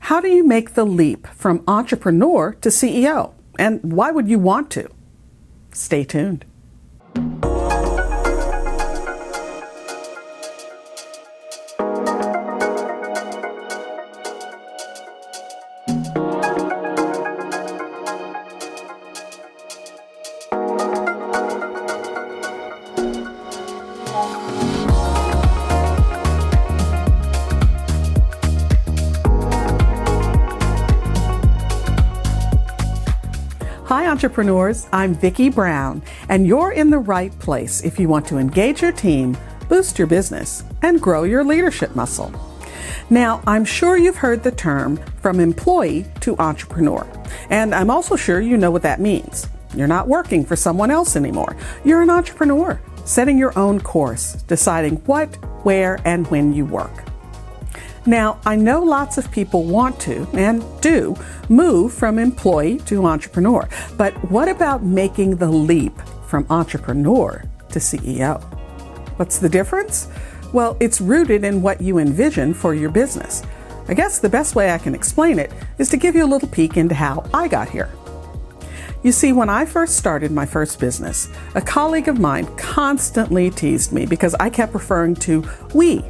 How do you make the leap from entrepreneur to CEO? And why would you want to? Stay tuned. Hi entrepreneurs, I'm Vicky Brown, and you're in the right place if you want to engage your team, boost your business, and grow your leadership muscle. Now, I'm sure you've heard the term from employee to entrepreneur, and I'm also sure you know what that means. You're not working for someone else anymore. You're an entrepreneur, setting your own course, deciding what, where, and when you work. Now, I know lots of people want to, and do, move from employee to entrepreneur. But what about making the leap from entrepreneur to CEO? What's the difference? Well, it's rooted in what you envision for your business. I guess the best way I can explain it is to give you a little peek into how I got here. You see, when I first started my first business, a colleague of mine constantly teased me because I kept referring to we.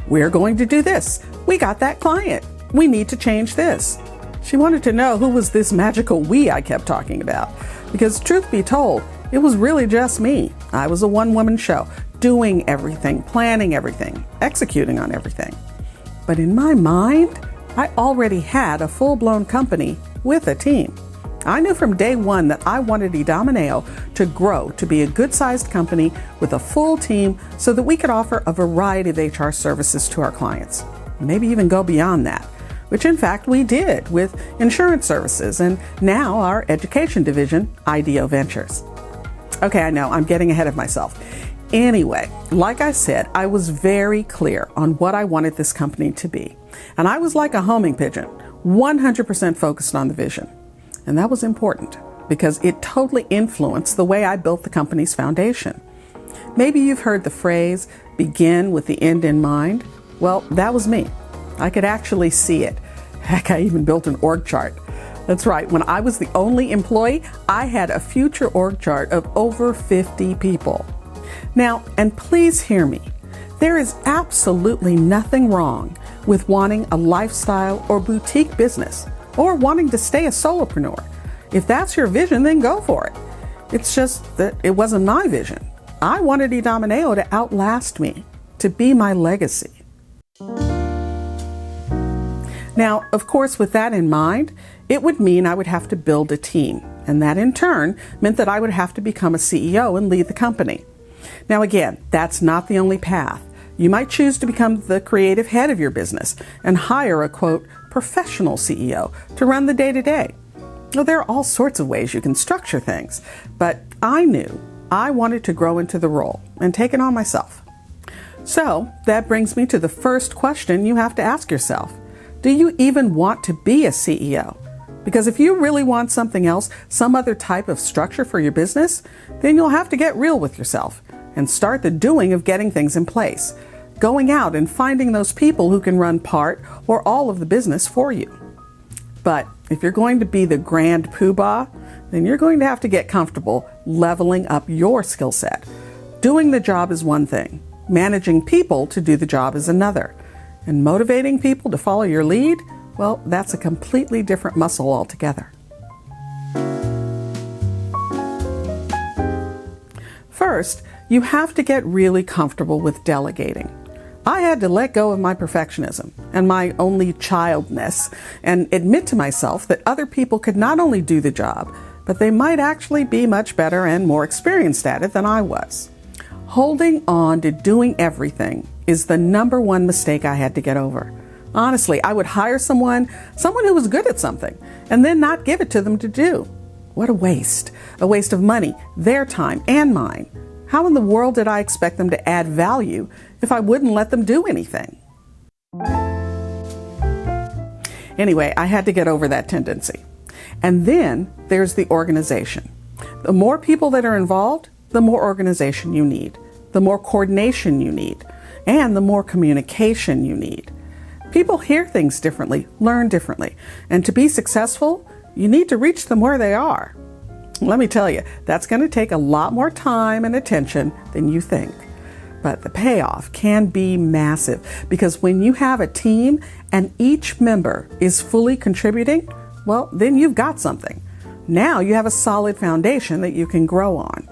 We're going to do this. We got that client. We need to change this. She wanted to know who was this magical we I kept talking about. Because truth be told, it was really just me. I was a one-woman show, doing everything, planning everything, executing on everything. But in my mind, I already had a full-blown company with a team. I knew from day one that I wanted Idomeneo to grow to be a good-sized company with a full team so that we could offer a variety of HR services to our clients. Maybe even go beyond that, which in fact we did with insurance services and now our education division, IDEO Ventures. Okay, I know, I'm getting ahead of myself. Anyway, like I said, I was very clear on what I wanted this company to be. And I was like a homing pigeon, 100% focused on the vision. And that was important because it totally influenced the way I built the company's foundation. Maybe you've heard the phrase, begin with the end in mind. Well, that was me. I could actually see it. Heck, I even built an org chart. That's right, when I was the only employee, I had a future org chart of over 50 people. Now, and please hear me, there is absolutely nothing wrong with wanting a lifestyle or boutique business or wanting to stay a solopreneur. If that's your vision, then go for it. It's just that it wasn't my vision. I wanted Idomeneo to outlast me, to be my legacy. Now, of course, with that in mind, it would mean I would have to build a team, and that in turn meant that I would have to become a CEO and lead the company. Now again, that's not the only path. You might choose to become the creative head of your business and hire a, quote, professional CEO to run the day-to-day. Well, there are all sorts of ways you can structure things, but I knew I wanted to grow into the role and take it on myself. So that brings me to the first question you have to ask yourself. Do you even want to be a CEO? Because if you really want something else, some other type of structure for your business, then you'll have to get real with yourself and start the doing of getting things in place. Going out and finding those people who can run part or all of the business for you. But if you're going to be the grand poobah, then you're going to have to get comfortable leveling up your skill set. Doing the job is one thing. Managing people to do the job is another. And motivating people to follow your lead, well, that's a completely different muscle altogether. First, you have to get really comfortable with delegating. I had to let go of my perfectionism and my only childness and admit to myself that other people could not only do the job, but they might actually be much better and more experienced at it than I was. Holding on to doing everything is the number one mistake I had to get over. Honestly, I would hire someone who was good at something, and then not give it to them to do. What a waste. A waste of money, their time, and mine. How in the world did I expect them to add value if I wouldn't let them do anything? Anyway, I had to get over that tendency. And then there's the organization. The more people that are involved, the more organization you need, the more coordination you need, and the more communication you need. People hear things differently, learn differently, and to be successful, you need to reach them where they are. Let me tell you, that's going to take a lot more time and attention than you think. But the payoff can be massive, because when you have a team and each member is fully contributing, well, then you've got something. Now you have a solid foundation that you can grow on.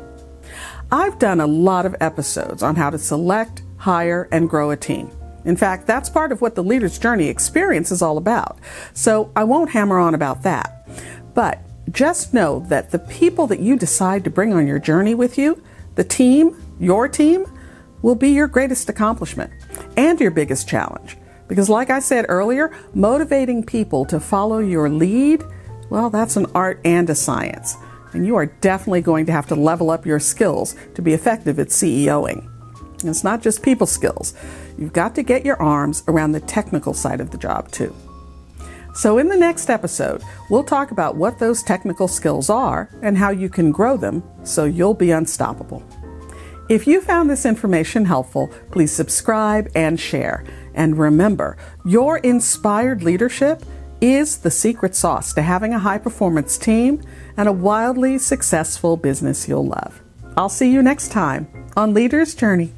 I've done a lot of episodes on how to select, hire, and grow a team. In fact, that's part of what the Leader's Journey experience is all about. So I won't hammer on about that. But just know that the people that you decide to bring on your journey with you, the team, your team, will be your greatest accomplishment and your biggest challenge. Because like I said earlier, motivating people to follow your lead, well, that's an art and a science. And you are definitely going to have to level up your skills to be effective at CEOing. And it's not just people skills. You've got to get your arms around the technical side of the job too. So in the next episode, we'll talk about what those technical skills are and how you can grow them so you'll be unstoppable. If you found this information helpful, please subscribe and share. And remember, your inspired leadership is the secret sauce to having a high-performance team and a wildly successful business you'll love. I'll see you next time on Leader's Journey.